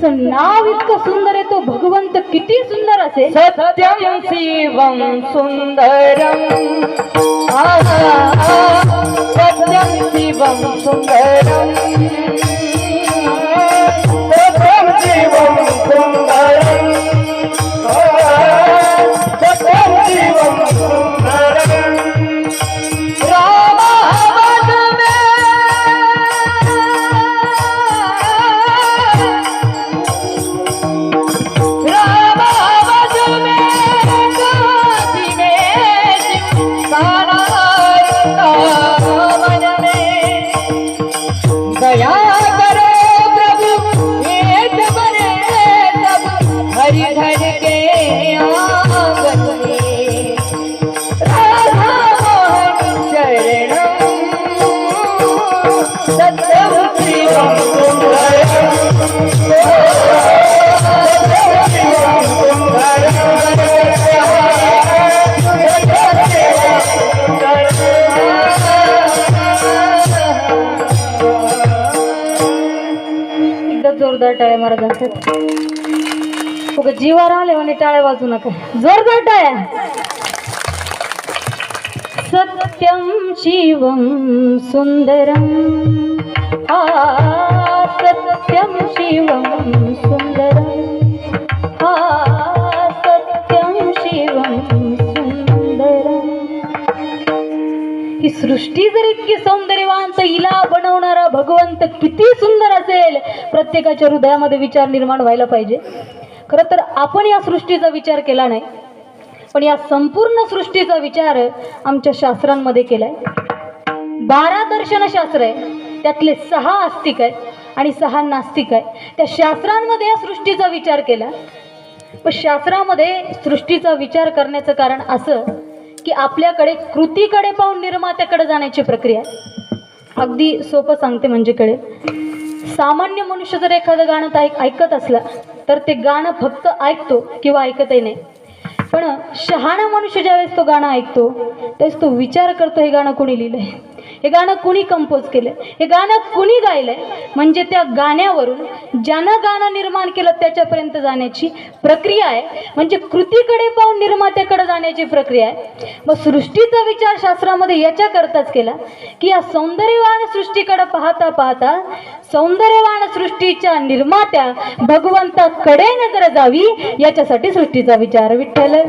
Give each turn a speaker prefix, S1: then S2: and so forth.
S1: त्याचं नाव इतकं सुंदर आहे, तो भगवंत किती सुंदर असेल.
S2: सत्यम शिवम सुंदरम सत्यम शिवम सुंदरम सत्यम शिवम सुंदरम सत्यम शिवम सुंदरम रामावत में रामावत में काशी में सारा मन में दया करो प्रभु एक बने सब हरिधर के आंगन में राधा मोहन चरणम सत्यम शिवम सुंदरम सत्यम शिवम
S1: एकदा जोरदार टाळ्या मारा जातात. जीवावर आले म्हणे टाळ्या वाजू नका, जोरदार टाळ्या. सत्यम शिवम सुंदरम सत्यम शिवम सुंदरम सत्यम शिवम सुंदरम. ही सृष्टी जर इतकी सौंदर्यवान, तर हिला बनवणारा भगवंत किती सुंदर असेल. प्रत्येकाच्या हृदयामध्ये विचार निर्माण व्हायला पाहिजे. खरं तर आपण या सृष्टीचा विचार केला नाही, पण या संपूर्ण सृष्टीचा विचार आमच्या शास्त्रांमध्ये केलाय. 12 दर्शनशास्त्र आहे, त्यातले 6 आस्तिक आहेत आणि 6 नास्तिक आहे. त्या शास्त्रांमध्ये या सृष्टीचा विचार केला. पण शास्त्रामध्ये सृष्टीचा विचार करण्याचं कारण असं की आपल्याकडे कृतीकडे पाहून निर्मात्याकडे जाण्याची प्रक्रिया आहे. अगदी सोपं सांगते म्हणजे कळेल. सामान्य मनुष्य जर एखादं गाणं ऐकत असला तर ते गाणं फक्त ऐकतो किंवा ऐकतही नाही. पण शहाणा मनुष्य ज्यावेळेस तो गाणं ऐकतो त्यावेळेस तो विचार करतो, हे गाणं कोणी लिहिलंय, हे गाणं कुणी कंपोज केलंय, हे गाणं कुणी गायलंय. म्हणजे त्या गाण्यावरून ज्यानं गाणं निर्माण केलं त्याच्यापर्यंत जाण्याची प्रक्रिया आहे. म्हणजे कृतीकडे पाहून निर्मात्याकडे जाण्याची प्रक्रिया आहे. मग सृष्टीचा विचार शास्त्रामध्ये याच्याकरताच केला की या सौंदर्यवान सृष्टीकडे पाहता पाहता सौंदर्यवान सृष्टीच्या निर्मात्या भगवंताकडे नजर जावी, याच्यासाठी सृष्टीचा विचार. विठ्ठल